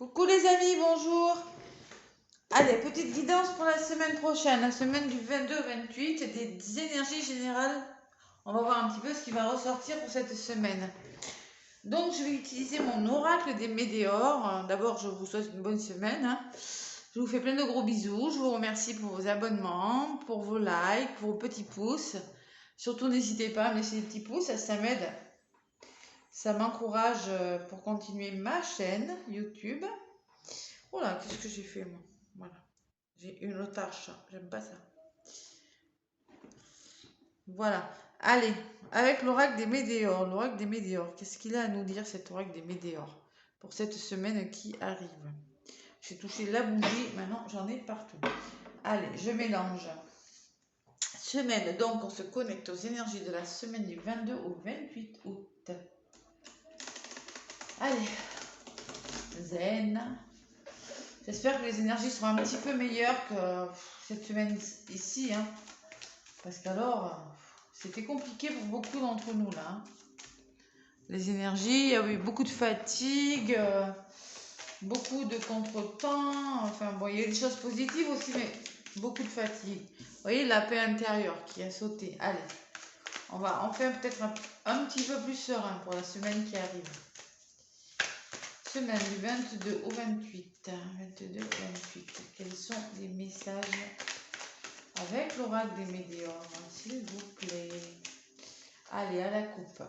Coucou les amis, bonjour. Allez, petite guidance pour la semaine prochaine, la semaine du 22 au 28, des énergies générales. On va voir un petit peu ce qui va ressortir pour cette semaine. Donc, je vais utiliser mon oracle des météores. D'abord, je vous souhaite une bonne semaine. Je vous fais plein de gros bisous. Je vous remercie pour vos abonnements, pour vos likes, pour vos petits pouces. Surtout, n'hésitez pas à me laisser des petits pouces, ça m'aide. Ça m'encourage pour continuer ma chaîne YouTube. Voilà, qu'est-ce que j'ai fait moi? Voilà. J'ai une otage, j'aime pas ça. Voilà. Allez, avec l'oracle des météores. L'oracle des météores, qu'est-ce qu'il a à nous dire cet oracle des météores pour cette semaine qui arrive? J'ai touché la bougie, maintenant j'en ai partout. Allez, je mélange. Semaine, donc on se connecte aux énergies de la semaine du 22 au 28 août. Allez, zen. J'espère que les énergies seront un petit peu meilleures que cette semaine ici, hein. Parce qu'alors, c'était compliqué pour beaucoup d'entre nous, là. Les énergies, il y avait beaucoup de fatigue, beaucoup de contretemps. Enfin, bon, il y a des choses positives aussi, mais beaucoup de fatigue. Vous voyez, la paix intérieure qui a sauté. Allez, on va en faire peut-être un petit peu plus serein pour la semaine qui arrive. Semaine du 22 au 28. 22 au 28. Quels sont les messages avec l'oracle des météores, s'il vous plaît? Allez, à la coupe.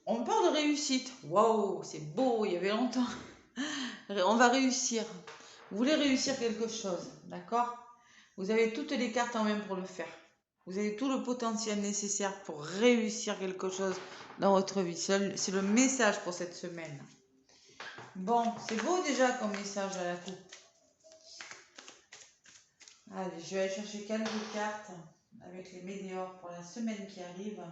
On parle de réussite. Waouh, c'est beau, il y avait longtemps. On va réussir. Vous voulez réussir quelque chose, d'accord? Vous avez toutes les cartes en main pour le faire. Vous avez tout le potentiel nécessaire pour réussir quelque chose dans votre vie. C'est le message pour cette semaine. Bon, c'est beau déjà comme message à la coupe. Allez, je vais aller chercher quelques cartes avec les météores pour la semaine qui arrive.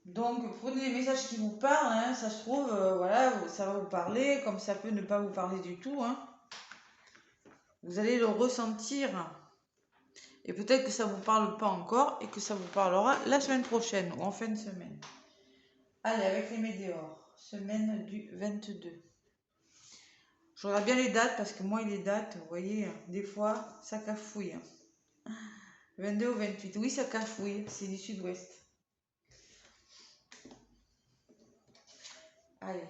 Donc, prenez les messages qui vous parlent, hein, ça se trouve, voilà, ça va vous parler, comme ça peut ne pas vous parler du tout, hein. Vous allez le ressentir, et peut-être que ça ne vous parle pas encore, et que ça vous parlera la semaine prochaine, ou en fin de semaine. Allez, avec les météores, semaine du 22. Je regarde bien les dates, parce que moi, les dates, vous voyez, des fois, ça cafouille. 22 au 28, oui, ça cafouille, c'est du sud-ouest. Allez.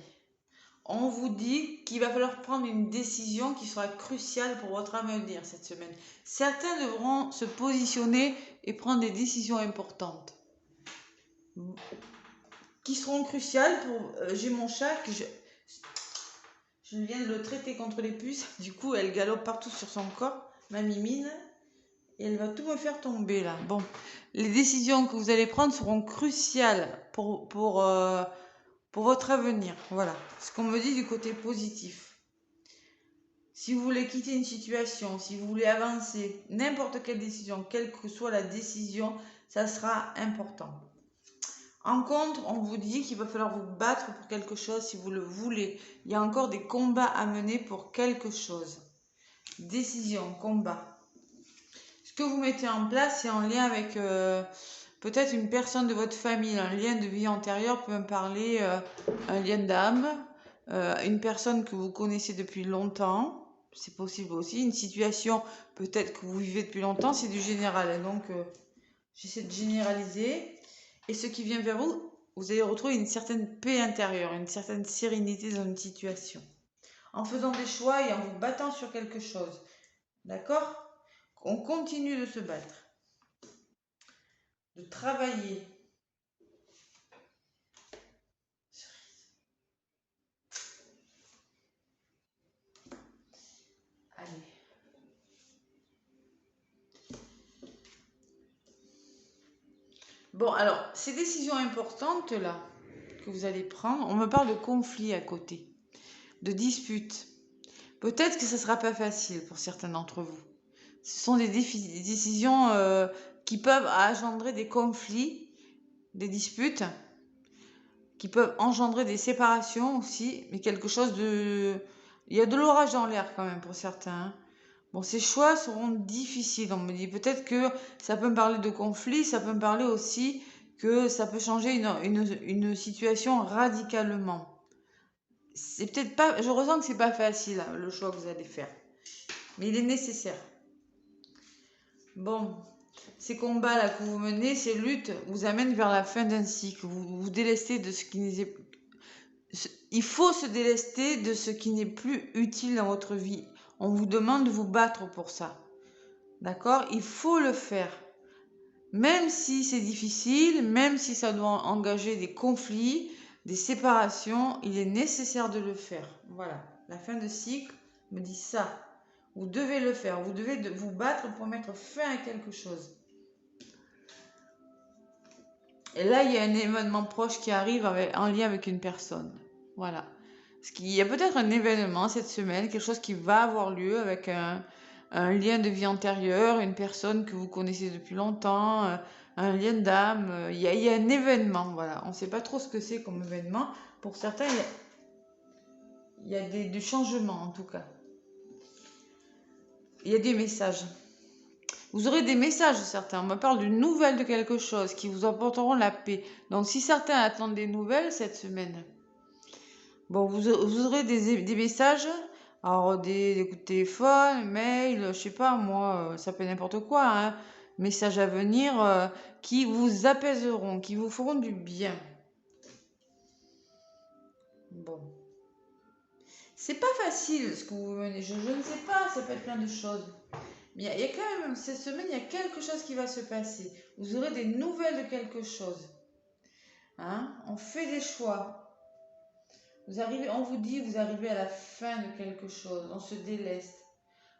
On vous dit qu'il va falloir prendre une décision qui sera cruciale pour votre avenir cette semaine. Certains devront se positionner et prendre des décisions importantes qui seront cruciales pour... j'ai mon chat que je viens de le traiter contre les puces. Du coup, elle galope partout sur son corps, ma mimine. Et elle va tout me faire tomber là. Bon, les décisions que vous allez prendre seront cruciales pour votre avenir. Voilà, ce qu'on me dit du côté positif. Si vous voulez quitter une situation, si vous voulez avancer, n'importe quelle décision, quelle que soit la décision, ça sera important. En contre, on vous dit qu'il va falloir vous battre pour quelque chose si vous le voulez. Il y a encore des combats à mener pour quelque chose. Décision, combat. Ce que vous mettez en place, c'est en lien avec peut-être une personne de votre famille. Un lien de vie antérieure peut me parler, un lien d'âme, une personne que vous connaissez depuis longtemps. C'est possible aussi. Une situation peut-être que vous vivez depuis longtemps, c'est du général. Donc, j'essaie de généraliser. Et ce qui vient vers vous, vous allez retrouver une certaine paix intérieure, une certaine sérénité dans une situation. En faisant des choix et en vous battant sur quelque chose. D'accord? On continue de se battre. De travailler. Allez. Bon, alors, ces décisions importantes là que vous allez prendre, on me parle de conflit à côté, de disputes. Peut-être que ça ne sera pas facile pour certains d'entre vous. Ce sont des décisions qui peuvent engendrer des conflits, des disputes, qui peuvent engendrer des séparations aussi, mais quelque chose de... Il y a de l'orage dans l'air quand même pour certains. Hein. Bon, ces choix seront difficiles. On me dit peut-être que ça peut me parler de conflit, ça peut me parler aussi que ça peut changer une situation radicalement. C'est peut-être pas, je ressens que c'est pas facile hein, le choix que vous allez faire, mais il est nécessaire. Bon, ces combats là que vous menez, ces luttes vous amènent vers la fin d'un cycle. Vous vous délestez de ce qui n'est, il faut se délester de ce qui n'est plus utile dans votre vie. On vous demande de vous battre pour ça. D'accord? Il faut le faire. Même si c'est difficile, même si ça doit engager des conflits, des séparations, il est nécessaire de le faire. Voilà. La fin de cycle me dit ça. Vous devez le faire. Vous devez vous battre pour mettre fin à quelque chose. Et là, il y a un événement proche qui arrive en lien avec une personne. Voilà. Parce qu'il y a peut-être un événement cette semaine, quelque chose qui va avoir lieu avec un lien de vie antérieure, une personne que vous connaissez depuis longtemps, un lien d'âme. Il y a un événement, voilà. On ne sait pas trop ce que c'est comme événement. Pour certains, il y a du changement en tout cas. Il y a des messages. Vous aurez des messages, certains. On me parle d'une nouvelle de quelque chose qui vous apporteront la paix. Donc, si certains attendent des nouvelles cette semaine, bon, vous aurez des messages. Alors, des coups de téléphone, mail, je sais pas, moi, ça peut être n'importe quoi, hein. Messages à venir qui vous apaiseront, qui vous feront du bien. Bon. C'est pas facile ce que vous menez. Je ne sais pas, ça peut être plein de choses. Mais il y a quand même, cette semaine, il y a quelque chose qui va se passer. Vous aurez des nouvelles de quelque chose. Hein? On fait des choix. On vous dit, vous arrivez à la fin de quelque chose. On se déleste.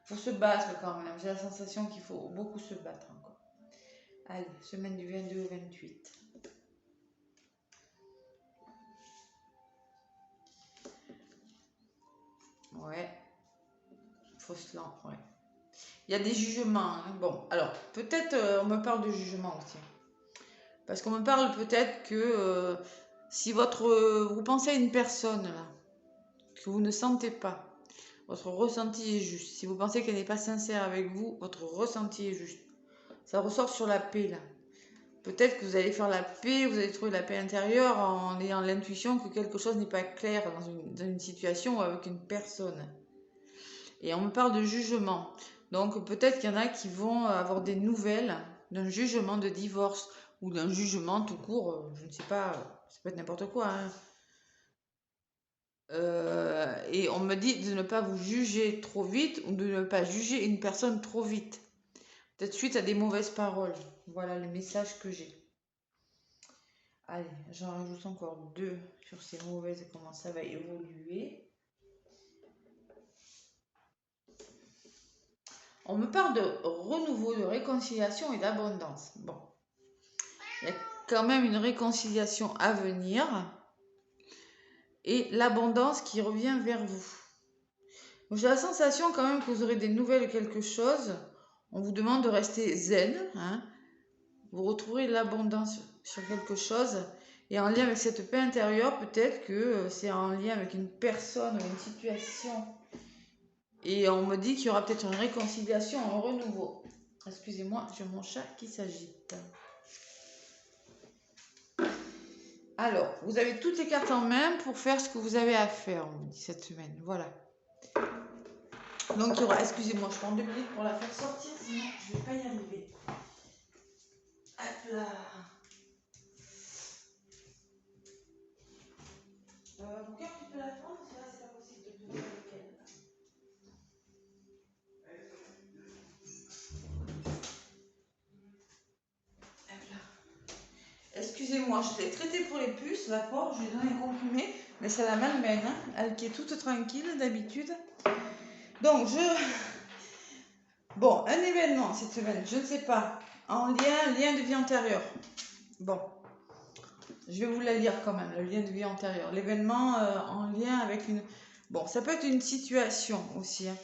Il faut se battre quand même. J'ai la sensation qu'il faut beaucoup se battre encore. Allez, semaine du 22 au 28. Ouais. Fausseland, ouais. Il y a des jugements. Hein. Bon, alors, peut-être on me parle de jugement aussi. Parce qu'on me parle peut-être que si vous pensez à une personne là, que vous ne sentez pas, votre ressenti est juste. Si vous pensez qu'elle n'est pas sincère avec vous, votre ressenti est juste. Ça ressort sur la paix là. Peut-être que vous allez faire la paix, vous allez trouver la paix intérieure en ayant l'intuition que quelque chose n'est pas clair dans une situation ou avec une personne. Et on me parle de jugement. Donc peut-être qu'il y en a qui vont avoir des nouvelles d'un jugement de divorce ou d'un jugement tout court, je ne sais pas, ça peut être n'importe quoi. Hein. Et on me dit de ne pas vous juger trop vite ou de ne pas juger une personne trop vite. Peut-être suite à des mauvaises paroles. Voilà le message que j'ai. Allez, j'en rajoute encore 2 sur ces mauvaises et comment ça va évoluer. On me parle de renouveau, de réconciliation et d'abondance. Bon, il y a quand même une réconciliation à venir et l'abondance qui revient vers vous. J'ai la sensation quand même que vous aurez des nouvelles quelque chose. On vous demande de rester zen. Hein. Vous retrouverez l'abondance sur quelque chose. Et en lien avec cette paix intérieure, peut-être que c'est en lien avec une personne ou une situation. Et on me dit qu'il y aura peut-être une réconciliation, un renouveau. Excusez-moi, j'ai mon chat qui s'agite. Alors, vous avez toutes les cartes en main pour faire ce que vous avez à faire, on me dit cette semaine. Voilà. Donc, il y aura, excusez-moi, je prends 2 minutes pour la faire sortir, sinon je ne vais pas y arriver. Hop là. Pourquoi tu peux la prendre? Parce que là, c'est pas possible de te faire avec elle. Hop là. Excusez-moi, je l'ai traitée pour les puces, la pauvre, je lui ai donné un comprimé, mais ça la malmène, hein, elle qui est toute tranquille d'habitude. Donc, bon, un événement cette semaine, je ne sais pas, en lien de vie antérieure. Bon, je vais vous la lire quand même, le lien de vie antérieure. L'événement en lien avec une... Bon, ça peut être une situation aussi. Hein.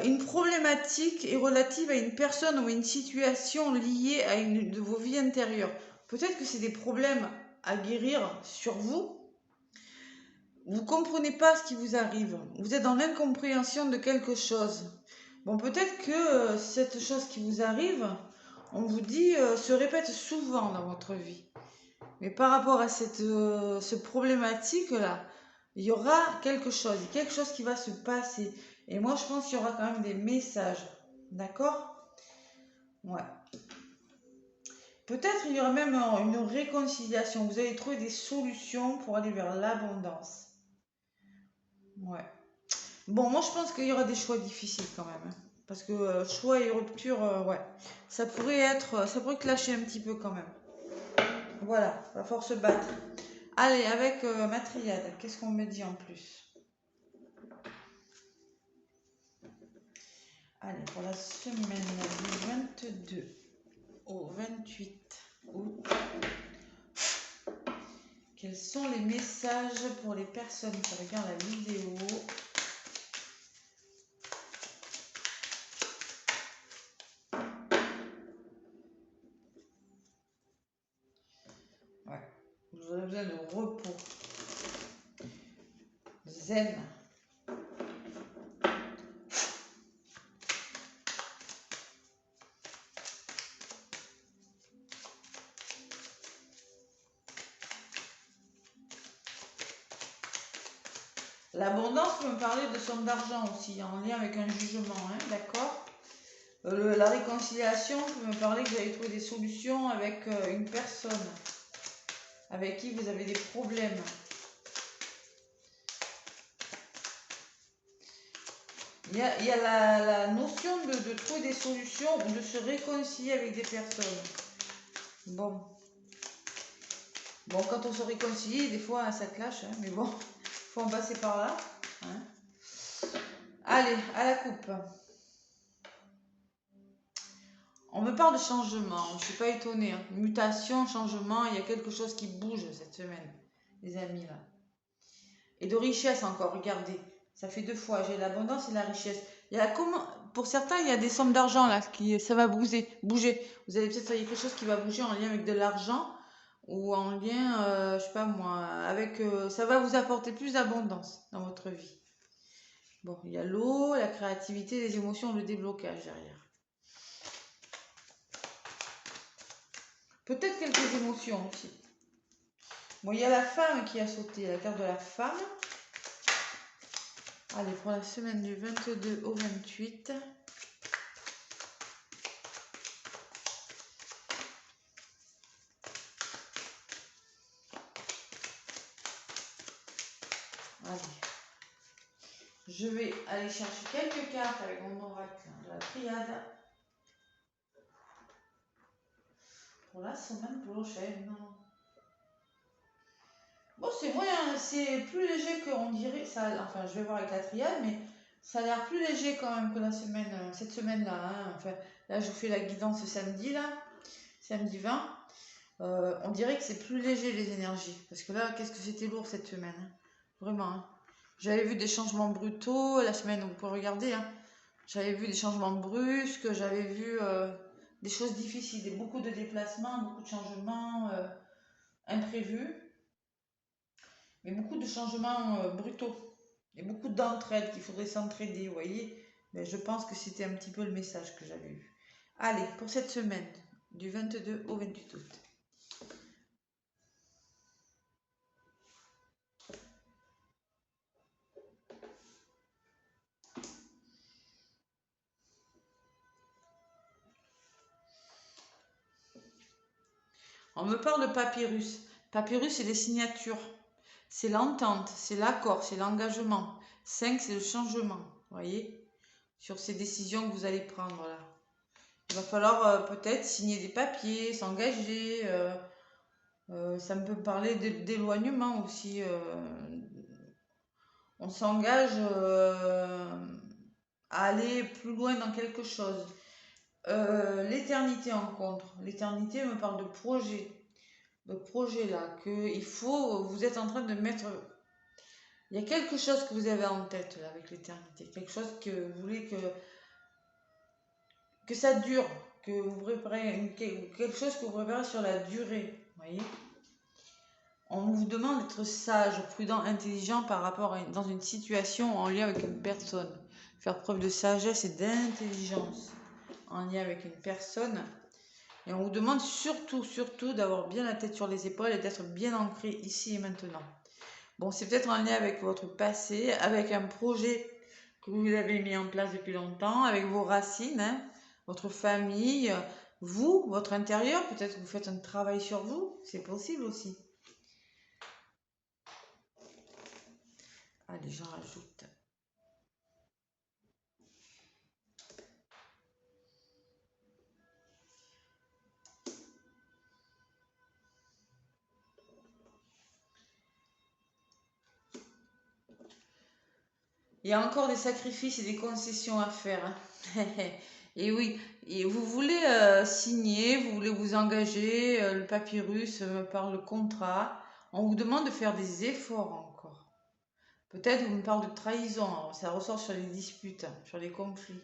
Une problématique est relative à une personne ou une situation liée à une de vos vies intérieures. Peut-être que c'est des problèmes à guérir sur vous, vous comprenez pas ce qui vous arrive. Vous êtes dans l'incompréhension de quelque chose. Bon, peut-être que cette chose qui vous arrive, on vous dit, se répète souvent dans votre vie. Mais par rapport à ce problématique-là, il y aura quelque chose qui va se passer. Et moi, je pense qu'il y aura quand même des messages. D'accord? Ouais. Peut-être il y aura même une réconciliation. Vous allez trouver des solutions pour aller vers l'abondance. Ouais. Bon, moi, je pense qu'il y aura des choix difficiles quand même, hein. Parce que choix et rupture, ouais. Ça pourrait clasher un petit peu quand même. Voilà, va falloir se battre. Allez, avec ma triade, qu'est-ce qu'on me dit en plus? Allez, pour la semaine du 22 au 28 août, quels sont les messages pour les personnes qui regardent la vidéo? Ouais, vous avez besoin de repos, zen. L'abondance peut me parler de somme d'argent aussi, en lien avec un jugement, hein, d'accord? La réconciliation peut me parler que vous allez trouver des solutions avec une personne avec qui vous avez des problèmes. Il y a la notion de trouver des solutions ou de se réconcilier avec des personnes. Bon. Bon, quand on se réconcilie, des fois, ça clash, hein, mais bon, faut en passer par là. Hein. Allez, à la coupe. On me parle de changement, je ne suis pas étonnée. Hein. Mutation, changement, il y a quelque chose qui bouge cette semaine, les amis, là. Et de richesse encore, regardez. Ça fait 2 fois, j'ai l'abondance et la richesse. Il y a pour certains, il y a des sommes d'argent là, ça va bouger. Vous allez peut-être faire quelque chose qui va bouger en lien avec de l'argent ou en lien, je sais pas moi, avec, ça va vous apporter plus d'abondance dans votre vie. Bon, il y a l'eau, la créativité, les émotions, le déblocage derrière. Peut-être quelques émotions aussi. Bon, il y a la femme qui a sauté, la carte de la femme. Allez, pour la semaine du 22 au 28. Allez. Je vais aller chercher quelques cartes avec mon oracle de la triade pour la semaine prochaine. Bon, c'est moyen, c'est plus léger qu'on dirait. Ça, enfin, je vais voir avec la triade, mais ça a l'air plus léger quand même que la semaine, cette semaine-là. Hein. Enfin, là, je vous fais la guidance samedi, là, samedi 20. On dirait que c'est plus léger les énergies. Parce que là, qu'est-ce que c'était lourd cette semaine. Hein. Vraiment. Hein. J'avais vu des changements brutaux la semaine, vous pouvez regarder. Hein. J'avais vu des changements brusques, j'avais vu des choses difficiles, beaucoup de déplacements, beaucoup de changements imprévus, mais beaucoup de changements brutaux. Et beaucoup d'entraide, qu'il faudrait s'entraider, vous voyez. Mais je pense que c'était un petit peu le message que j'avais eu. Allez, pour cette semaine, du 22 au 28 août. On me parle de papyrus. Papyrus, c'est les signatures. C'est l'entente, c'est l'accord, c'est l'engagement. 5, c'est le changement, vous voyez, sur ces décisions que vous allez prendre là. Il va falloir peut-être signer des papiers, s'engager. Ça me peut parler d'éloignement aussi. On s'engage à aller plus loin dans quelque chose. L'éternité en contre. L'éternité me parle de projet. De projet là. Que il faut, vous êtes en train de mettre. Il y a quelque chose que vous avez en tête là, avec l'éternité. Quelque chose que vous voulez que ça dure. Que vous préparez quelque chose que vous préparez sur la durée. Vous voyez. On vous demande d'être sage, prudent, intelligent par rapport dans une situation en lien avec une personne. Faire preuve de sagesse et d'intelligence en lien avec une personne. Et on vous demande surtout d'avoir bien la tête sur les épaules et d'être bien ancré ici et maintenant. Bon, c'est peut-être en lien avec votre passé, avec un projet que vous avez mis en place depuis longtemps, avec vos racines, hein, votre famille, vous, votre intérieur. Peut-être que vous faites un travail sur vous, c'est possible aussi. Allez, j'en rajoute. Il y a encore des sacrifices et des concessions à faire, hein. Et oui, et vous voulez signer, vous voulez vous engager, le papyrus me parle de contrat. On vous demande de faire des efforts encore. Peut-être vous me parlez de trahison, alors ça ressort sur les disputes, hein, sur les conflits.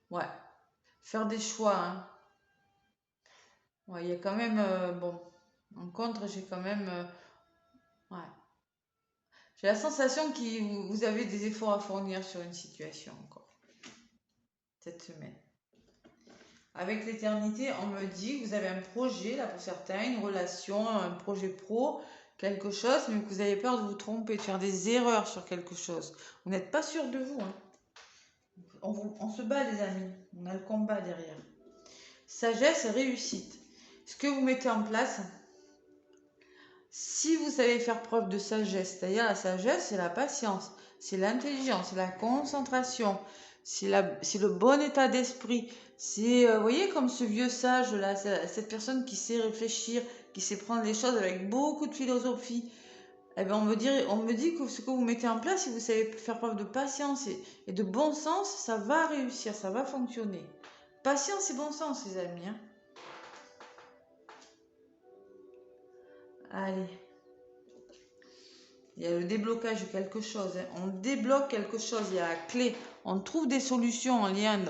Ouais, faire des choix, hein. Ouais, il y a quand même, bon, en contre, j'ai quand même, ouais. J'ai la sensation que vous avez des efforts à fournir sur une situation encore, cette semaine. Avec l'éternité, on me dit que vous avez un projet, là pour certains, une relation, un projet pro, quelque chose, mais que vous avez peur de vous tromper, de faire des erreurs sur quelque chose. Vous n'êtes pas sûr de vous, hein. On se bat, les amis. On a le combat derrière. Sagesse et réussite. Ce que vous mettez en place, si vous savez faire preuve de sagesse, c'est-à-dire la sagesse, c'est la patience, c'est l'intelligence, c'est la concentration, c'est le bon état d'esprit. C'est, vous voyez, comme ce vieux sage là, cette personne qui sait réfléchir, qui sait prendre les choses avec beaucoup de philosophie. Eh ben, on me dit que ce que vous mettez en place, si vous savez faire preuve de patience et de bon sens, ça va réussir, ça va fonctionner. Patience et bon sens, les amis, hein. Allez. Il y a le déblocage de quelque chose, hein. On débloque quelque chose, il y a la clé. On trouve des solutions en lien.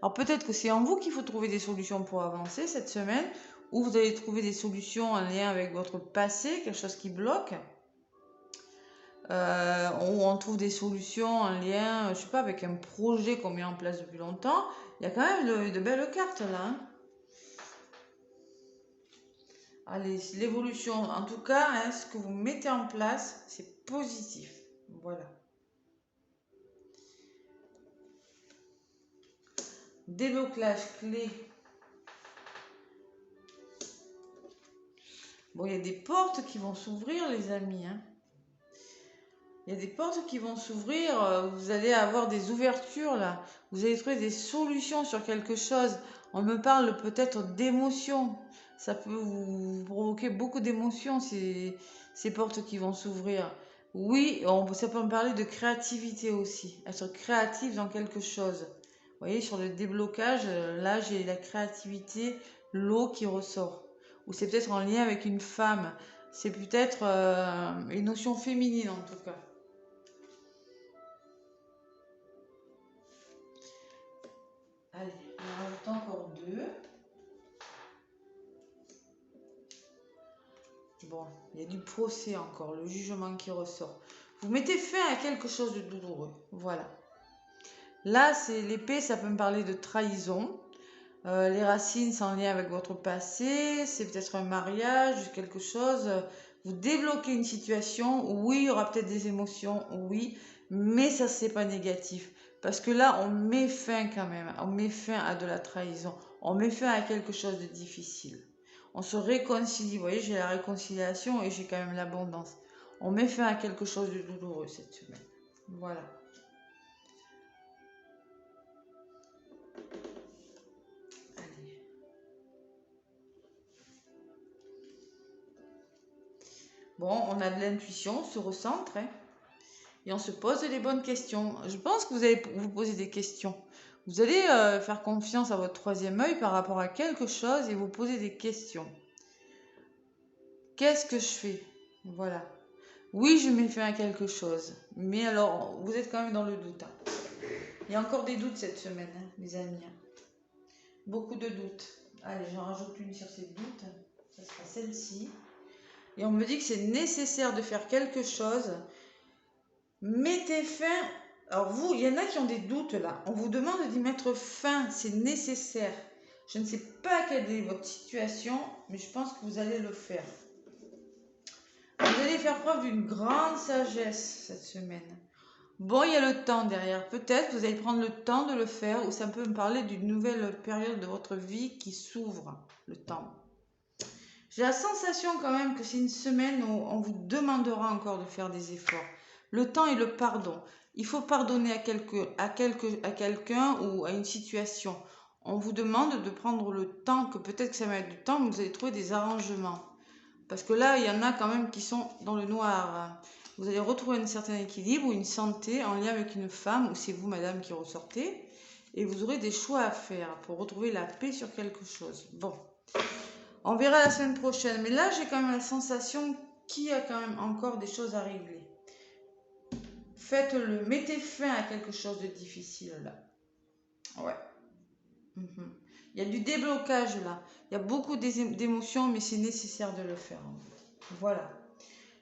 Alors peut-être que c'est en vous qu'il faut trouver des solutions pour avancer cette semaine, ou vous allez trouver des solutions en lien avec votre passé, quelque chose qui bloque. Ou on trouve des solutions en lien, je sais pas, avec un projet qu'on met en place depuis longtemps. Il y a quand même de belles cartes là, hein. Allez, l'évolution, en tout cas, hein, ce que vous mettez en place, c'est positif. Voilà. Déblocage clé. Bon, il y a des portes qui vont s'ouvrir, les amis, hein. Il y a des portes qui vont s'ouvrir. Vous allez avoir des ouvertures, là. Vous allez trouver des solutions sur quelque chose. On me parle peut-être d'émotions. Ça peut vous provoquer beaucoup d'émotions, ces portes qui vont s'ouvrir. Oui, ça peut me parler de créativité aussi. Être créatif dans quelque chose. Vous voyez, sur le déblocage, là, j'ai la créativité, l'eau qui ressort. Ou c'est peut-être en lien avec une femme. C'est peut-être une notion féminine en tout cas. Allez, on en rajoute encore deux. Bon, il y a du procès encore, le jugement qui ressort. Vous mettez fin à quelque chose de douloureux. Voilà. Là, c'est l'épée, ça peut me parler de trahison. Les racines, c'est en lien avec votre passé. C'est peut-être un mariage, quelque chose. Vous débloquez une situation. Oui, il y aura peut-être des émotions, oui. Mais ça, c'est pas négatif. Parce que là, on met fin quand même. On met fin à de la trahison. On met fin à quelque chose de difficile. On se réconcilie. Vous voyez, j'ai la réconciliation et j'ai quand même l'abondance. On met fin à quelque chose de douloureux cette semaine. Voilà. Allez. Bon, on a de l'intuition, on se recentre, hein, et on se pose les bonnes questions. Je pense que vous allez vous poser des questions. Vous allez faire confiance à votre troisième œil par rapport à quelque chose et vous poser des questions. Qu'est-ce que je fais? Voilà. Oui, je mets fin à quelque chose. Mais alors, vous êtes quand même dans le doute, hein. Il y a encore des doutes cette semaine, hein, les amis, hein. Beaucoup de doutes. Allez, j'en rajoute une sur ces doutes. Ça sera celle-ci. Et on me dit que c'est nécessaire de faire quelque chose. Mettez fin. Alors vous, il y en a qui ont des doutes là. On vous demande d'y mettre fin, c'est nécessaire. Je ne sais pas quelle est votre situation, mais je pense que vous allez le faire. Vous allez faire preuve d'une grande sagesse cette semaine. Bon, il y a le temps derrière. Peut-être vous allez prendre le temps de le faire, ou ça peut me parler d'une nouvelle période de votre vie qui s'ouvre, le temps. J'ai la sensation quand même que c'est une semaine où on vous demandera encore de faire des efforts. Le temps et le pardon. Il faut pardonner à quelqu'un ou à une situation. On vous demande de prendre le temps, que peut-être que ça va être du temps, mais vous allez trouver des arrangements. Parce que là, il y en a quand même qui sont dans le noir. Vous allez retrouver un certain équilibre ou une santé en lien avec une femme, ou c'est vous, madame, qui ressortez. Et vous aurez des choix à faire pour retrouver la paix sur quelque chose. Bon, on verra la semaine prochaine. Mais là, j'ai quand même la sensation qu'il y a quand même encore des choses à régler. Faites-le. Mettez fin à quelque chose de difficile là. Ouais. Il y a du déblocage là. Il y a beaucoup d'émotions, mais c'est nécessaire de le faire. Voilà.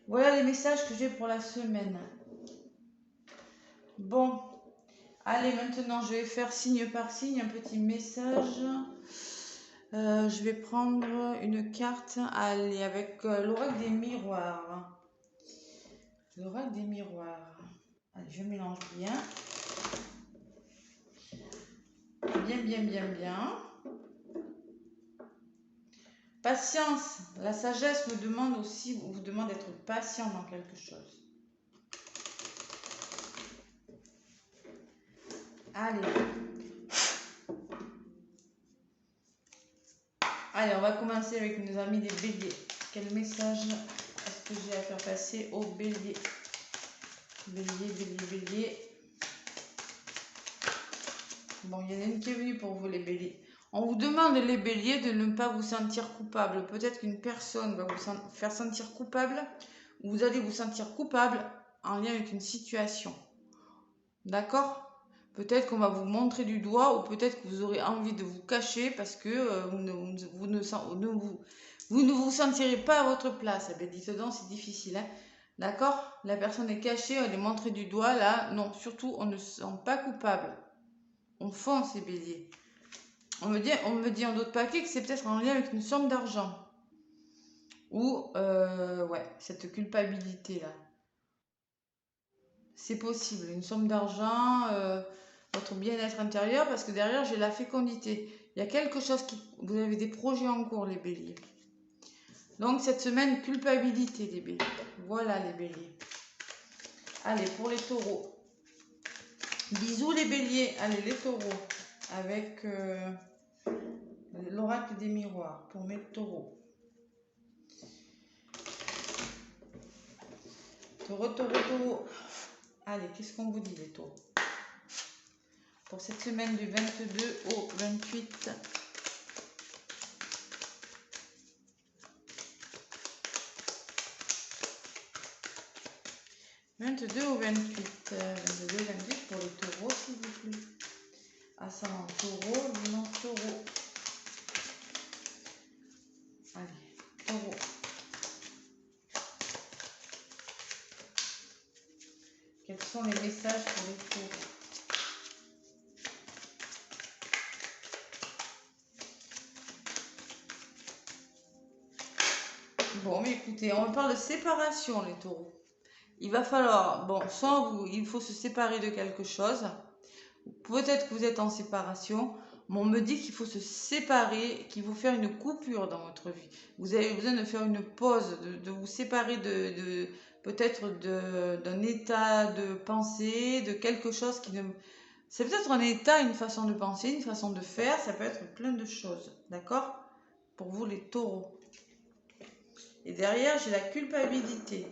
Voilà les messages que j'ai pour la semaine. Bon. Allez, maintenant, je vais faire signe par signe un petit message. Je vais prendre une carte. Allez, avec l'oracle des miroirs. L'oracle des miroirs. Allez, je mélange bien. Bien. Patience. La sagesse me demande aussi, vous demande d'être patient dans quelque chose. Allez. Allez, on va commencer avec nos amis des béliers. Quel message est-ce que j'ai à faire passer aux béliers? Bélier. Bon, il y en a une qui est venue pour vous, les béliers. On vous demande, les béliers, de ne pas vous sentir coupable. Peut-être qu'une personne va vous faire sentir coupable, ou vous allez vous sentir coupable en lien avec une situation. D'accord? Peut-être qu'on va vous montrer du doigt, ou peut-être que vous aurez envie de vous cacher parce que vous ne vous sentirez pas à votre place. Eh bien, dites donc, c'est difficile. Hein? D'accord? La personne est cachée, elle est montrée du doigt. Là, non, surtout, on ne se sent pas coupable. On fonce, ces béliers. On me dit en d'autres paquets que c'est peut-être en lien avec une somme d'argent. Ou, ouais, cette culpabilité-là. C'est possible, une somme d'argent, votre bien-être intérieur, parce que derrière, j'ai la fécondité. Il y a quelque chose qui... Vous avez des projets en cours, les béliers. Donc, cette semaine, culpabilité, les béliers. Voilà, les béliers. Allez, pour les taureaux. Bisous, les béliers. Allez, les taureaux. Avec l'oracle des miroirs pour mes taureaux. Taureau. Allez, qu'est-ce qu'on vous dit, les taureaux? Pour cette semaine du 22 au 28. « 22 au 28. 22 28 pour les taureaux, s'il vous plaît. Ascendant taureau, luminance taureau. Allez, taureau. Quels sont les messages pour les taureaux? Bon, mais écoutez, on parle de séparation, les taureaux. Il va falloir, bon, il faut se séparer de quelque chose. Peut-être que vous êtes en séparation, mais on me dit qu'il faut se séparer, qu'il faut faire une coupure dans votre vie. Vous avez besoin de faire une pause, de vous séparer peut-être d'un état de pensée, de quelque chose qui ne... C'est peut-être un état, une façon de penser, une façon de faire, ça peut être plein de choses, d'accord? Pour vous, les taureaux. Et derrière, j'ai la culpabilité.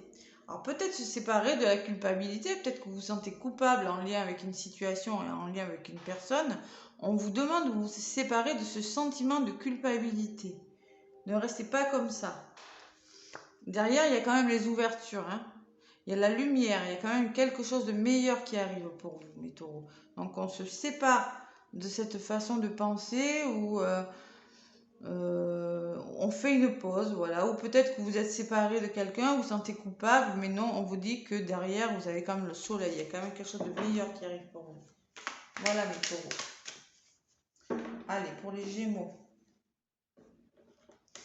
Alors peut-être se séparer de la culpabilité, peut-être que vous vous sentez coupable en lien avec une situation et en lien avec une personne. On vous demande de vous séparer de ce sentiment de culpabilité. Ne restez pas comme ça. Derrière, il y a quand même les ouvertures. Hein. Il y a la lumière, il y a quand même quelque chose de meilleur qui arrive pour vous, mes taureaux. Donc on se sépare de cette façon de penser où On fait une pause, voilà. Ou peut-être que vous êtes séparé de quelqu'un, vous vous sentez coupable, mais non, on vous dit que derrière, vous avez quand même le soleil. Il y a quand même quelque chose de meilleur qui arrive pour vous. Voilà mes taureaux. Allez, pour les Gémeaux.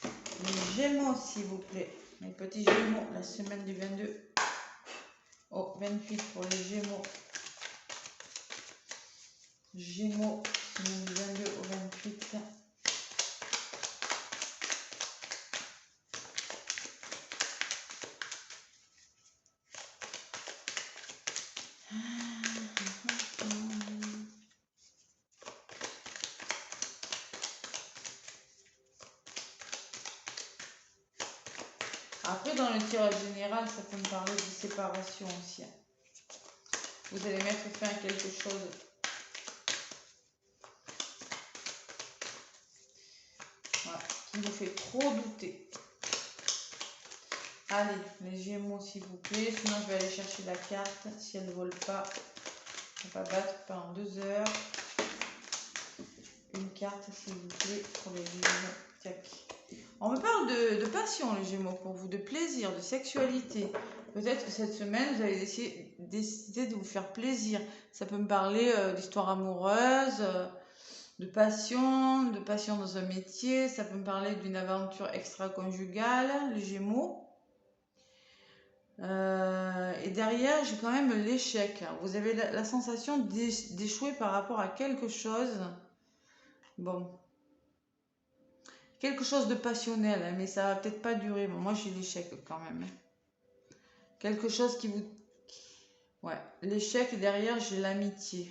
Les Gémeaux, s'il vous plaît. Mes petits Gémeaux, la semaine du 22 au 28 pour les Gémeaux. Gémeaux, semaine du 22 au 28. Après, dans le tirage général, ça peut me parler de séparation aussi. Vous allez mettre fin à quelque chose. Voilà, qui vous fait trop douter. Allez, les Gémeaux, s'il vous plaît. Sinon, je vais aller chercher la carte. Si elle ne vole pas, on va battre pendant 2 heures. Une carte, s'il vous plaît, pour les Gémeaux. Tac. On me parle de passion, les Gémeaux, pour vous, de plaisir, de sexualité. Peut-être que cette semaine, vous avez décidé de vous faire plaisir. Ça peut me parler d'histoire amoureuse, de passion dans un métier. Ça peut me parler d'une aventure extra-conjugale, les Gémeaux. Et derrière, j'ai quand même l'échec. Vous avez la sensation d'échouer par rapport à quelque chose. Bon. Quelque chose de passionnel, hein, mais ça va peut-être pas durer. Bon, moi, j'ai l'échec quand même. Quelque chose qui vous... Ouais, l'échec, derrière, j'ai l'amitié.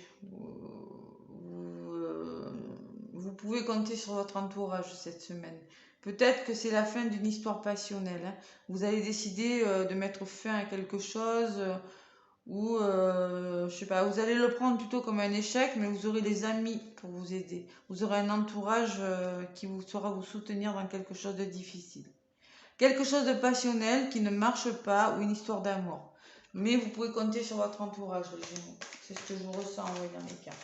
Vous pouvez compter sur votre entourage cette semaine. Peut-être que c'est la fin d'une histoire passionnelle. Hein. Vous allez décider de mettre fin à quelque chose ou, je sais pas, vous allez le prendre plutôt comme un échec, mais vous aurez des amis pour vous aider. Vous aurez un entourage qui vous saura vous soutenir dans quelque chose de difficile. Quelque chose de passionnel qui ne marche pas ou une histoire d'amour. Mais vous pouvez compter sur votre entourage, les Gémeaux. C'est ce que je ressens en voyant les cartes.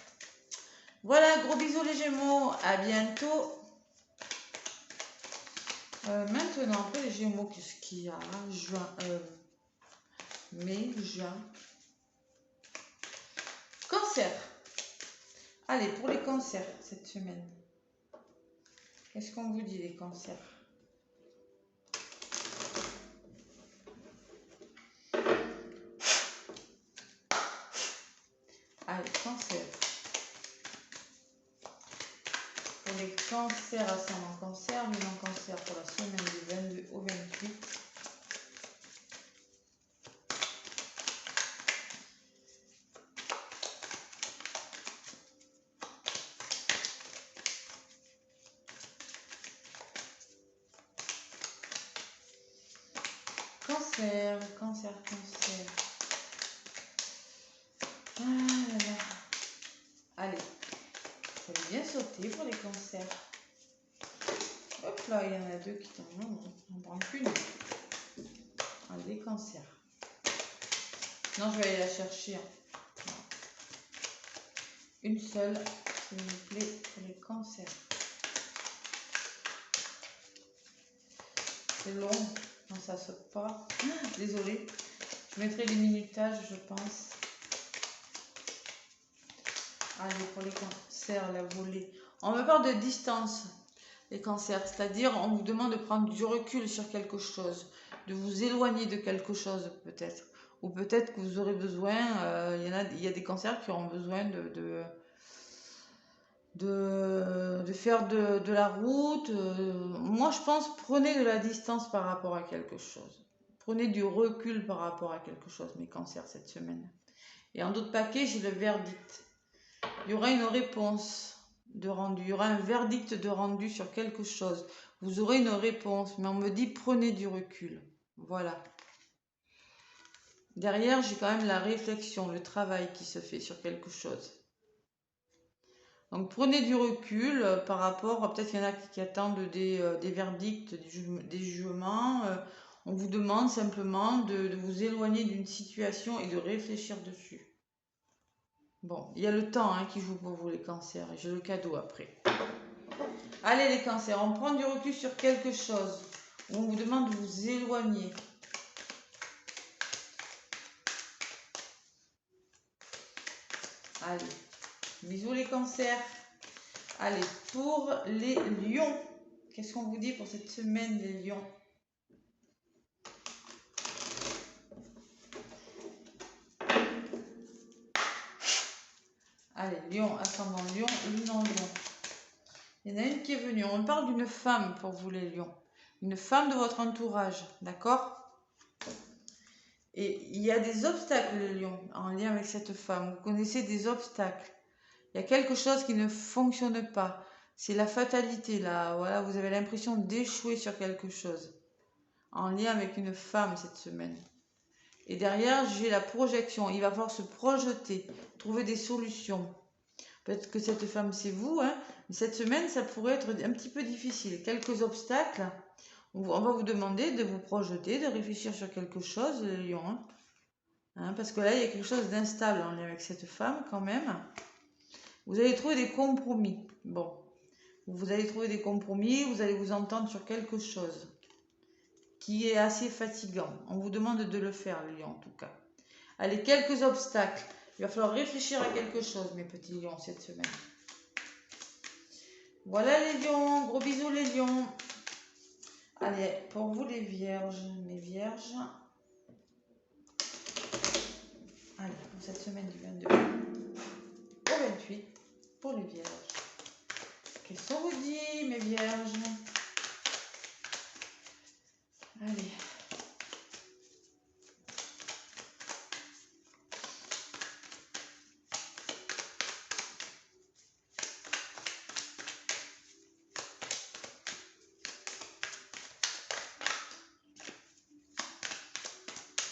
Voilà, gros bisous les Gémeaux. À bientôt. Maintenant, après les Gémeaux, qu'est-ce qu'il y a? Juin, mai, juin. Cancer. Allez, pour les cancers cette semaine. Qu'est-ce qu'on vous dit les cancers? Allez, cancer. Pour les cancers ascendant cancer, bilan cancer pour la semaine du 22 au 28. Cancer, cancer, cancer. Ah là là. Allez, ça va bien sauter pour les cancers. Hop là, il y en a deux qui tombent. Non, on prend qu'une. Allez, des cancers. Non, je vais aller la chercher. Une seule, s'il vous plaît, pour les cancers. C'est long, non, ça saute pas. Désolée. Je mettrai les minutages, je pense. Allez, pour les cancers, la volée. On me parle de distance, les cancers. C'est-à-dire, on vous demande de prendre du recul sur quelque chose, de vous éloigner de quelque chose, peut-être. Ou peut-être que vous aurez besoin, il y a des cancers qui auront besoin de faire de la route. Moi, je pense, prenez de la distance par rapport à quelque chose. Prenez du recul par rapport à quelque chose, mes cancers, cette semaine. Et en d'autres paquets, j'ai le verdict. Il y aura une réponse de rendu. Il y aura un verdict de rendu sur quelque chose. Vous aurez une réponse, mais on me dit prenez du recul. Voilà. Derrière, j'ai quand même la réflexion, le travail qui se fait sur quelque chose. Donc prenez du recul par rapport, peut-être qu'il y en a qui attendent des verdicts, des jugements. On vous demande simplement de vous éloigner d'une situation et de réfléchir dessus. Bon, il y a le temps qui joue pour vous les cancers, et j'ai le cadeau après. Allez les cancers, on prend du recul sur quelque chose. On vous demande de vous éloigner. Allez, bisous les cancers. Allez, pour les lions, qu'est-ce qu'on vous dit pour cette semaine les lions? Allez, lion, ascendant lion, lune en lion. Il y en a une qui est venue. On parle d'une femme pour vous les lions. Une femme de votre entourage, d'accord? Et il y a des obstacles les lions en lien avec cette femme. Vous connaissez des obstacles. Il y a quelque chose qui ne fonctionne pas. C'est la fatalité là. Voilà, vous avez l'impression d'échouer sur quelque chose. En lien avec une femme cette semaine. Et derrière, j'ai la projection. Il va falloir se projeter, trouver des solutions. Peut-être que cette femme, c'est vous. Hein, mais cette semaine, ça pourrait être un petit peu difficile. Quelques obstacles. On va vous demander de vous projeter, de réfléchir sur quelque chose, le lion. Hein, parce que là, il y a quelque chose d'instable en lien avec cette femme quand même. Vous allez trouver des compromis. Bon, vous allez trouver des compromis, vous allez vous entendre sur quelque chose qui est assez fatigant. On vous demande de le faire, le lion, en tout cas. Allez, quelques obstacles. Il va falloir réfléchir à quelque chose, mes petits lions, cette semaine. Voilà les lions. Gros bisous, les lions. Allez, pour vous, les vierges. Mes vierges. Allez, pour cette semaine du 22 au 28, pour les vierges. Qu'est-ce qu'on vous dit, mes vierges? Allez.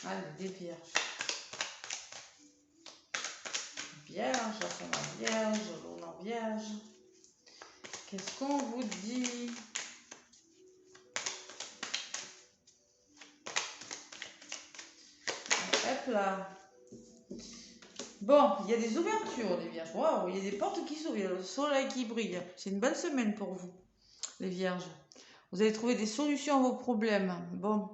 Allez, des vierges. Vierge, ascendant vierge, lune en vierge. Qu'est-ce qu'on vous dit? Hop là. Bon, il y a des ouvertures, les vierges. Waouh, il y a des portes qui s'ouvrent, il y a le soleil qui brille. C'est une belle semaine pour vous, les vierges. Vous allez trouver des solutions à vos problèmes. Bon,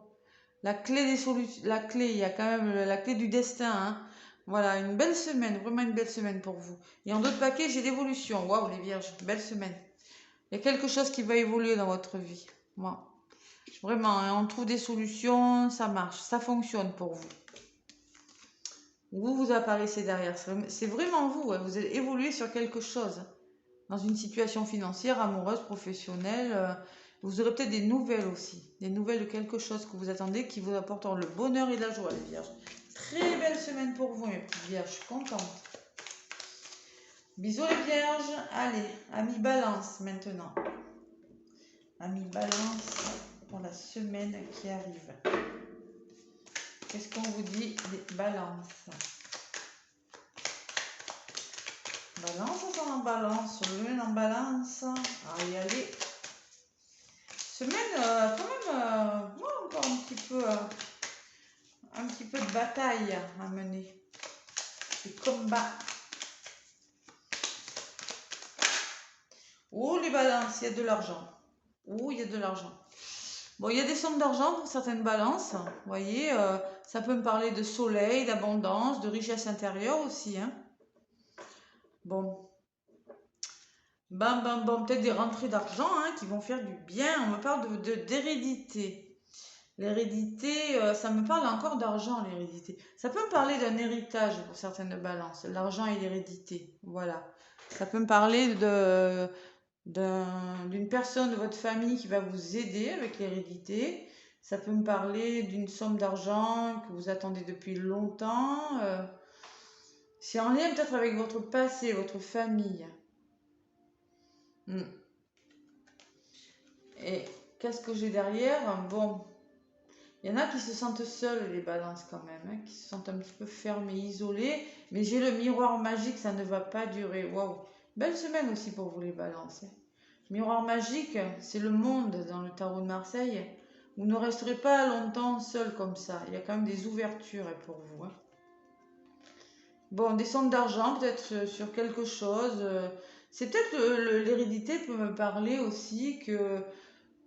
la clé des solutions, la clé, il y a quand même la clé du destin. Hein. Voilà, une belle semaine, vraiment une belle semaine pour vous. Et en d'autres paquets, j'ai l'évolution. Waouh, les vierges, belle semaine. Il y a quelque chose qui va évoluer dans votre vie. Bon. Vraiment, hein, on trouve des solutions, ça marche, ça fonctionne pour vous. Vous apparaissez derrière. C'est vraiment vous. Hein, vous allez évoluer sur quelque chose. Dans une situation financière, amoureuse, professionnelle. Vous aurez peut-être des nouvelles aussi. Des nouvelles de quelque chose que vous attendez qui vous apporteront le bonheur et la joie, les vierges. Très belle semaine pour vous, mes petites vierges. Je suis contente. Bisous, les vierges. Allez, amis balance maintenant. Amis balance pour la semaine qui arrive. Qu'est-ce qu'on vous dit des balances? Balance, on s'en en balance, lune en balance. Allez, allez. Semaine, quand même, encore un petit peu de bataille à mener. Des combats. Oh, les balances, il y a de l'argent. Oh, il y a de l'argent. Bon, il y a des sommes d'argent pour certaines balances. Vous voyez, ça peut me parler de soleil, d'abondance, de richesse intérieure aussi. Hein. Bon. Bam, bam, bam. Peut-être des rentrées d'argent hein, qui vont faire du bien. On me parle d'hérédité. L'hérédité, ça me parle encore d'argent, l'hérédité. Ça peut me parler d'un héritage pour certaines balances. L'argent et l'hérédité. Voilà. Ça peut me parler d'une personne de votre famille qui va vous aider avec l'hérédité. Ça peut me parler d'une somme d'argent que vous attendez depuis longtemps. C'est en lien peut-être avec votre passé, votre famille. Et qu'est-ce que j'ai derrière? Bon, il y en a qui se sentent seuls, les balances quand même, hein, qui se sentent un petit peu fermés, isolés. Mais j'ai le miroir magique, ça ne va pas durer. Waouh! Belle semaine aussi pour vous, les balances. Hein. Miroir magique, c'est le monde dans le tarot de Marseille. Vous ne resterez pas longtemps seul comme ça. Il y a quand même des ouvertures pour vous. Hein. Bon, des sommes d'argent peut-être sur quelque chose. C'est peut-être l'hérédité peut me parler aussi que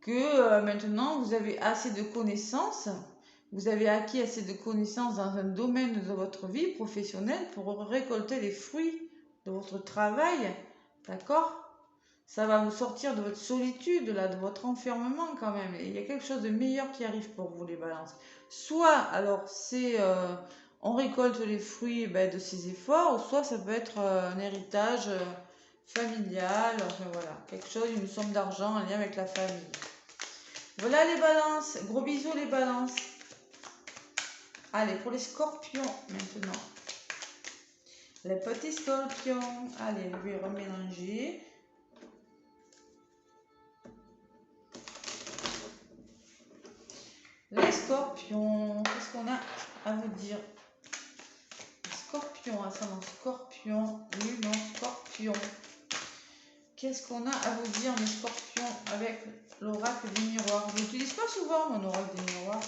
maintenant vous avez assez de connaissances, vous avez acquis assez de connaissances dans un domaine de votre vie professionnelle pour récolter les fruits de votre travail, d'accord? Ça va vous sortir de votre solitude, là, de votre enfermement quand même. Et il y a quelque chose de meilleur qui arrive pour vous, les balances. Soit, alors, c'est on récolte les fruits de ces efforts, soit ça peut être un héritage familial, enfin voilà, quelque chose, une somme d'argent en lien avec la famille. Voilà les balances, gros bisous les balances. Allez, pour les scorpions maintenant. Les petits scorpions, allez, je vais remélanger. Les scorpions, qu'est-ce qu'on a à vous dire? Scorpion, ascendant scorpion, oui, non, scorpion. Qu'est-ce qu'on a à vous dire, mes scorpions, avec l'oracle des miroirs? Je n'utilise pas souvent mon oracle des miroirs.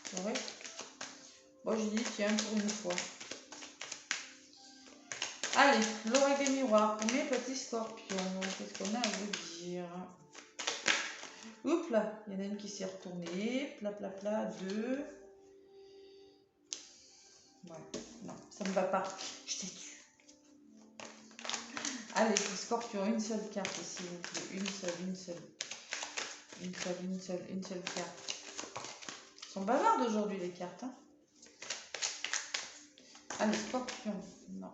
C'est vrai. Bon, je dis, tiens, pour une fois. Allez, l'oracle des miroirs pour mes petits scorpions. Qu'est-ce qu'on a à vous dire? Oups là, il y en a une qui s'est retournée. Pla, pla, pla, deux. Ouais, non, ça ne va pas. Je t'ai tué. Allez, les scorpions, une seule carte, s'il vous plaît. Une seule carte. Ils sont bavardes aujourd'hui, les cartes. Hein. Allez, scorpion, non.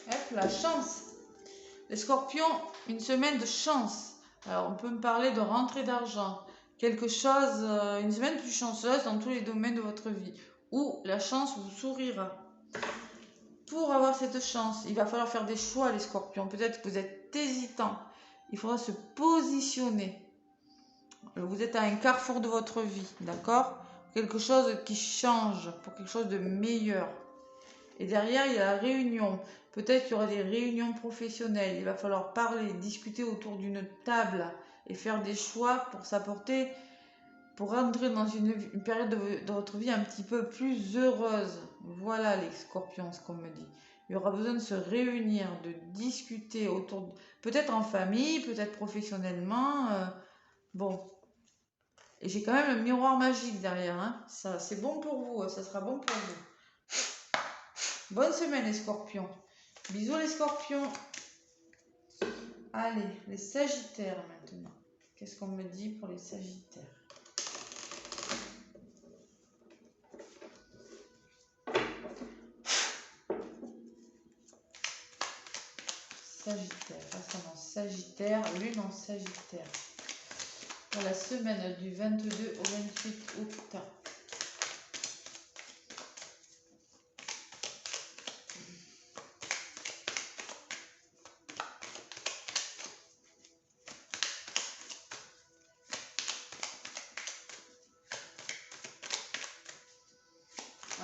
Hop, la chance. Les scorpions, une semaine de chance. Alors, on peut me parler de rentrée d'argent. Quelque chose, une semaine plus chanceuse dans tous les domaines de votre vie. Où la chance vous sourira. Pour avoir cette chance, il va falloir faire des choix, les scorpions. Peut-être que vous êtes hésitants. Il faudra se positionner. Vous êtes à un carrefour de votre vie, d'accord? Quelque chose qui change, pour quelque chose de meilleur. Et derrière, il y a la réunion. Peut-être qu'il y aura des réunions professionnelles. Il va falloir parler, discuter autour d'une table et faire des choix pour s'apporter, pour rentrer dans une période de votre vie un petit peu plus heureuse. Voilà les scorpions, ce qu'on me dit. Il y aura besoin de se réunir, de discuter autour, peut-être en famille, peut-être professionnellement. Bon. Et j'ai quand même le miroir magique derrière. Hein. Ça, c'est bon pour vous. Ça sera bon pour vous. Bonne semaine les scorpions. Bisous les scorpions. Allez, les sagittaires maintenant. Qu'est-ce qu'on me dit pour les sagittaires? Sagittaire, ascendant Sagittaire, lune en Sagittaire. Pour la semaine du 22 au 28 août.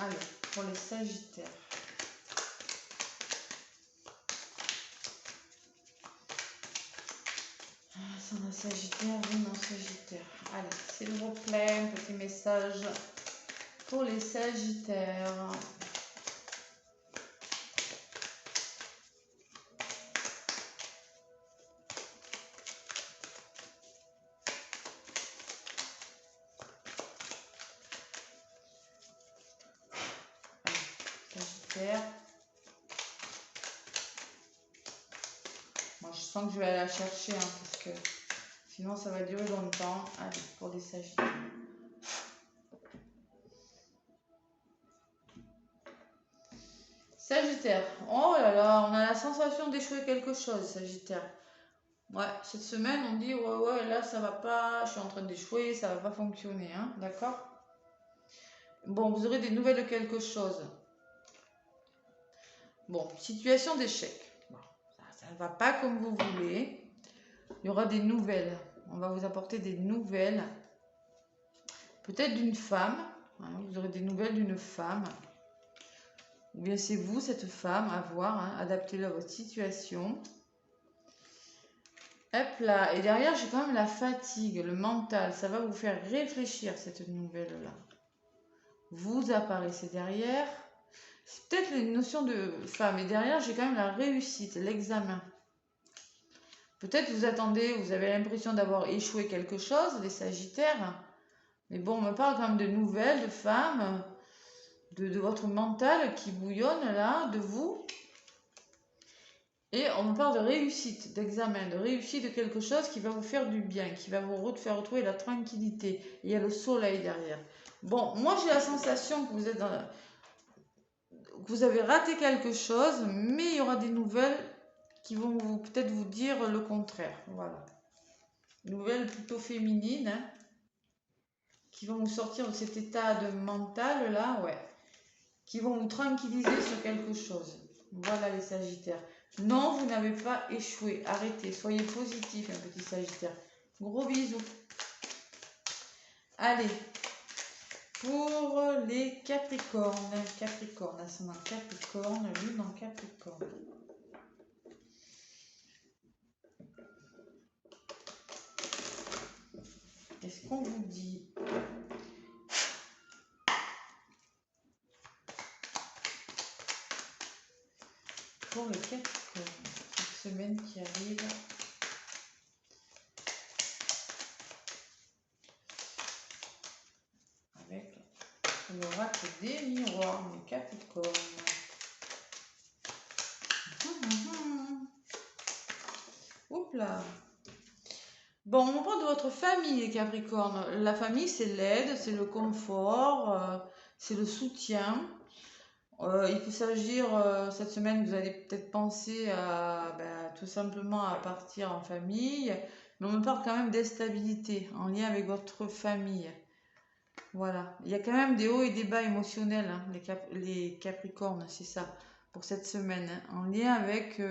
Allez, pour les Sagittaires. Ascendant Sagittaire, lune en Sagittaire. Allez, s'il vous plaît, un petit message pour les Sagittaires. Sagittaire. Moi, je sens que je vais aller la chercher, hein, parce que sinon ça va durer longtemps. Allez, pour les Sagittaires. Sagittaire. Oh là là, on a la sensation d'échouer quelque chose, Sagittaire. Ouais, cette semaine, on dit, ouais, là, ça va pas, je suis en train d'échouer, ça va pas fonctionner, hein, d'accord? Bon, vous aurez des nouvelles de quelque chose. Bon, situation d'échec. Bon, ça ne va pas comme vous voulez. Il y aura des nouvelles. On va vous apporter des nouvelles. Peut-être d'une femme. Hein, vous aurez des nouvelles d'une femme. Ou bien c'est vous, cette femme, à voir. Hein, adaptez-le à votre situation. Hop là. Et derrière, j'ai quand même la fatigue, le mental. Ça va vous faire réfléchir, cette nouvelle-là. Vous apparaissez derrière. C'est peut-être une notion de femme. Et derrière, j'ai quand même la réussite, l'examen. Peut-être vous attendez, vous avez l'impression d'avoir échoué quelque chose, les Sagittaires. Mais bon, on me parle quand même de nouvelles, de femmes, de votre mental qui bouillonne là, de vous. Et on me parle de réussite, d'examen, de réussite de quelque chose qui va vous faire du bien, qui va vous faire retrouver la tranquillité. Et il y a le soleil derrière. Bon, moi j'ai la sensation que vous êtes que vous avez raté quelque chose, mais il y aura des nouvelles qui vont peut-être vous dire le contraire. Voilà. Nouvelles plutôt féminines, hein, qui vont vous sortir de cet état de mental là, ouais. Qui vont vous tranquilliser sur quelque chose. Voilà les Sagittaires. Non, vous n'avez pas échoué. Arrêtez. Soyez positif, un petit Sagittaire. Gros bisous. Allez. Pour les Capricornes. Capricorne, ascendant Capricorne, lune en Capricorne. Qu'est-ce qu'on vous dit? Pour le Capricorne, cette semaine qui arrive. Avec l'oracle des miroirs, le Capricorne. Oups là. Bon, on parle de votre famille, les Capricornes. La famille, c'est l'aide, c'est le confort, c'est le soutien. Il peut s'agir, cette semaine, vous allez peut-être penser à tout simplement à partir en famille, mais on me parle quand même d'instabilité en lien avec votre famille. Voilà. Il y a quand même des hauts et des bas émotionnels, hein, les Capricornes, c'est ça, pour cette semaine, hein, en lien avec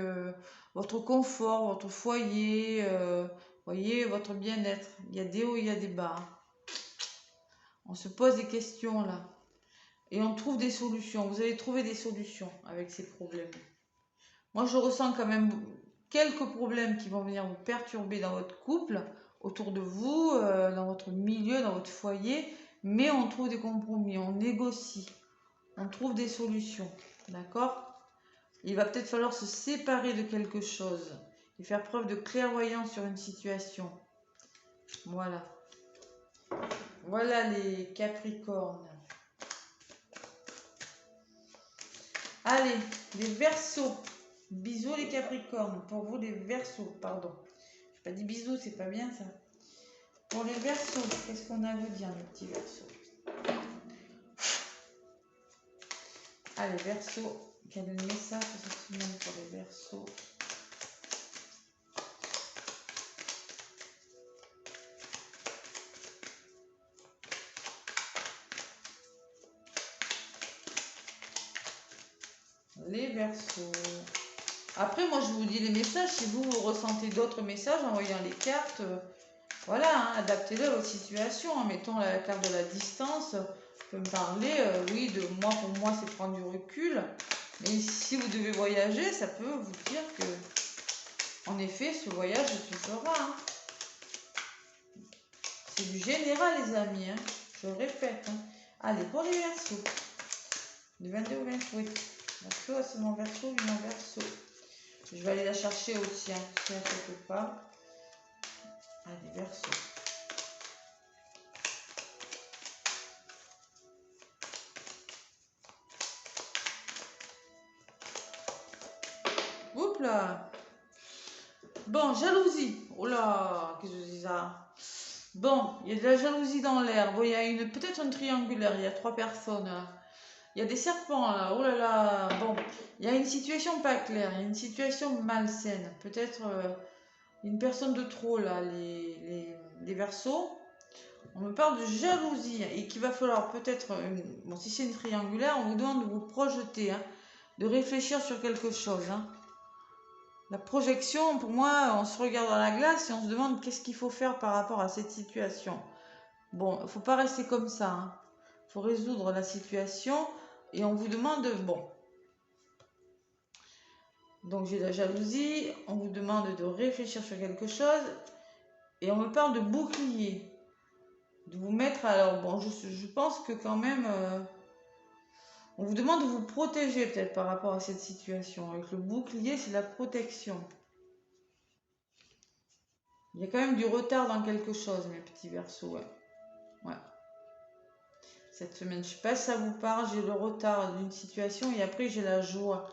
votre confort, votre foyer, voyez, votre bien-être. Il y a des hauts, il y a des bas, hein. On se pose des questions là. Et on trouve des solutions. Vous allez trouver des solutions avec ces problèmes. Moi, je ressens quand même quelques problèmes qui vont venir vous perturber dans votre couple, autour de vous, dans votre milieu, dans votre foyer. Mais on trouve des compromis, on négocie, on trouve des solutions. D'accord? Il va peut-être falloir se séparer de quelque chose et faire preuve de clairvoyance sur une situation. Voilà. Voilà les Capricornes. Allez, les Verseaux. Bisous les Capricornes. Pour vous les Verseaux, pardon. J'ai pas dit bisous, c'est pas bien ça. Pour les Verseaux, qu'est-ce qu'on a à vous dire les petits Verseaux? Allez, Verseaux, quel est le message pour cette semaine pour les Verseaux? Les Verseaux. Après, moi, je vous dis les messages. Si vous ressentez d'autres messages en voyant les cartes, voilà, hein, adaptez-le à votre situation. Hein. Mettons la carte de la distance. Vous pouvez me parler, oui, de moi, pour moi, c'est prendre du recul. Mais si vous devez voyager, ça peut vous dire que, en effet, ce voyage se fera. Hein. C'est du général, les amis. Hein. Je le répète. Hein. Allez, pour les Verseaux. Du 22 au 28. Verseau, c'est mon Verseau, lui, mon Verseau. Je vais aller la chercher aussi, hein, si elle ne fait pas. Allez, Verseau. Oups là. Bon, jalousie. Oh là, qu'est-ce que c'est ça? Bon, il y a de la jalousie dans l'air. Bon, il y a peut-être un triangulaire, il y a 3 personnes. Il y a des serpents là, oh là là. Bon, il y a une situation pas claire, il y a une situation malsaine. Peut-être une personne de trop là, les Verseaux. On me parle de jalousie et qu'il va falloir peut-être, bon, si c'est une triangulaire, on vous demande de vous projeter, hein, de réfléchir sur quelque chose. Hein. La projection, pour moi, on se regarde dans la glace et on se demande qu'est-ce qu'il faut faire par rapport à cette situation. Bon, il ne faut pas rester comme ça. Hein. Il faut résoudre la situation et on vous demande, bon, Donc j'ai la jalousie, on vous demande de réfléchir sur quelque chose et on me parle de bouclier. De vous mettre, alors bon, je pense que quand même, on vous demande de vous protéger peut-être par rapport à cette situation. Avec le bouclier, c'est la protection. Il y a quand même du retard dans quelque chose, mes petits Verseaux. Ouais. Cette semaine, je sais pas si ça vous parle, j'ai le retard d'une situation et après j'ai la joie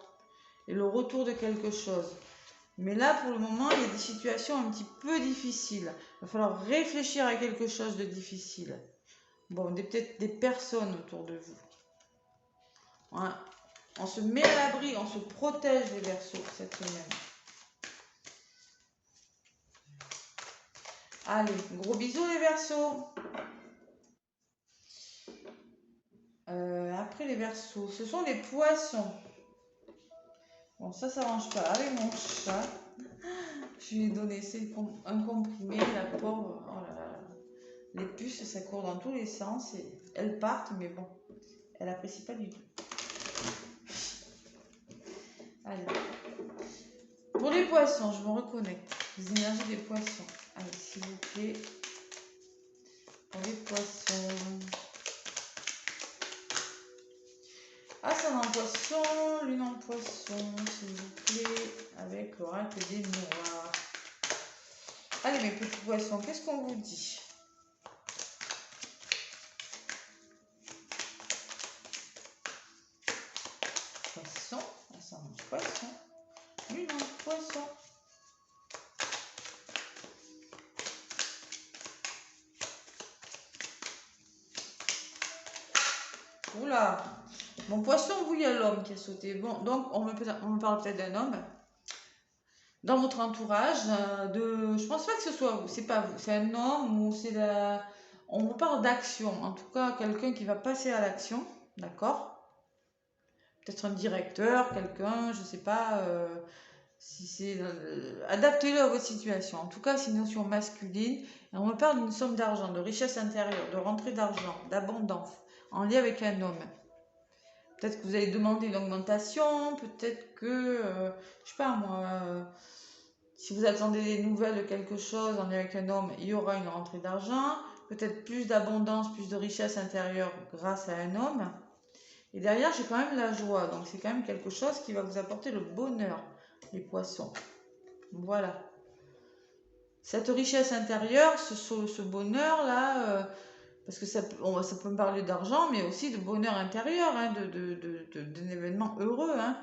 et le retour de quelque chose. Mais là, pour le moment, il y a des situations un petit peu difficiles. Il va falloir réfléchir à quelque chose de difficile. Bon, peut-être des personnes autour de vous. Ouais. On se met à l'abri, on se protège les Verseaux cette semaine. Allez, gros bisous les Verseaux. Après les Verseaux, ce sont les Poissons. Bon, ça s'arrange pas avec mon chat. Je lui ai donné un comprimé, la pauvre. Oh là là. Les puces, ça court dans tous les sens et elles partent, mais bon, elle apprécie pas du tout. Allez. Pour les poissons, je me reconnecte. Les énergies des poissons. Allez, s'il vous plaît. Pour les poissons. Ascendant en poisson, lune en poisson, s'il vous plaît, avec l'oracle des miroirs. Allez, mes petits poissons, qu'est-ce qu'on vous dit? Poisson, ascendant poisson, lune en poisson. Oula, mon poisson, vous, il y a l'homme qui a sauté. Bon, donc on me parle peut-être d'un homme dans votre entourage. Je pense pas que ce soit vous, c'est pas vous, c'est un homme ou c'est la. On vous parle d'action, en tout cas quelqu'un qui va passer à l'action, d'accord? Peut-être un directeur, quelqu'un, je sais pas. Si c'est adaptez-le à votre situation. En tout cas, c'est une notion masculine. Et on me parle d'une somme d'argent, de richesse intérieure, de rentrée d'argent, d'abondance, en lien avec un homme. Peut-être que vous allez demander une augmentation, peut-être que, je sais pas moi, si vous attendez des nouvelles de quelque chose en lien avec un homme, il y aura une rentrée d'argent, peut-être plus d'abondance, plus de richesse intérieure grâce à un homme. Et derrière, j'ai quand même la joie, donc c'est quand même quelque chose qui va vous apporter le bonheur, les poissons. Voilà. Cette richesse intérieure, ce bonheur-là, parce que ça peut me parler d'argent, mais aussi de bonheur intérieur, hein, d'un événement heureux. Hein.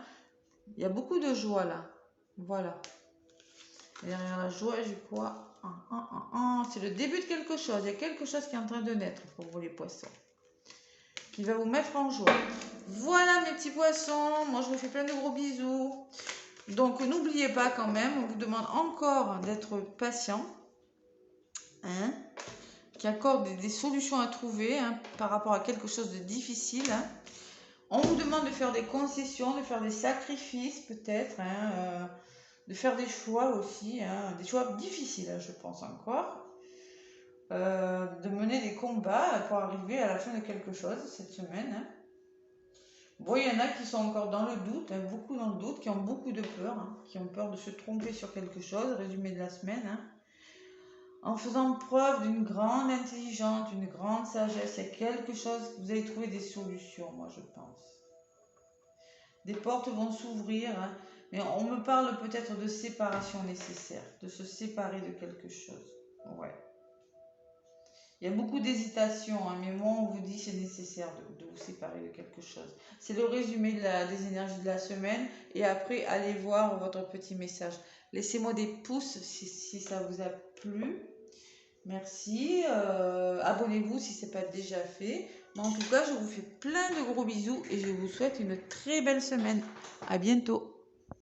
Il y a beaucoup de joie là. Voilà. Et derrière la joie, j'ai quoi? C'est le début de quelque chose. Il y a quelque chose qui est en train de naître pour vous les poissons. Qui va vous mettre en joie. Voilà mes petits poissons. Moi, je vous fais plein de gros bisous. Donc, n'oubliez pas quand même, on vous demande encore d'être patient. Hein, qui accorde des solutions à trouver hein, par rapport à quelque chose de difficile. Hein. On vous demande de faire des concessions, de faire des sacrifices peut-être, hein, de faire des choix aussi, hein, des choix difficiles, hein, je pense encore. De mener des combats pour arriver à la fin de quelque chose cette semaine. Hein. Bon, il y en a qui sont encore dans le doute, hein, beaucoup dans le doute, qui ont beaucoup de peur, hein, qui ont peur de se tromper sur quelque chose, résumé de la semaine. Hein. En faisant preuve d'une grande intelligence, d'une grande sagesse, il y a quelque chose, vous allez trouver des solutions, moi je pense. Des portes vont s'ouvrir, hein, mais on me parle peut-être de séparation nécessaire, de se séparer de quelque chose. Ouais. Il y a beaucoup d'hésitation, hein, mais moi on vous dit c'est nécessaire de vous séparer de quelque chose. C'est le résumé des énergies de la semaine, et après allez voir votre petit message. Laissez-moi des pouces si ça vous a plu. Merci. Abonnez-vous si ce n'est pas déjà fait. Mais en tout cas, je vous fais plein de gros bisous et je vous souhaite une très belle semaine. À bientôt.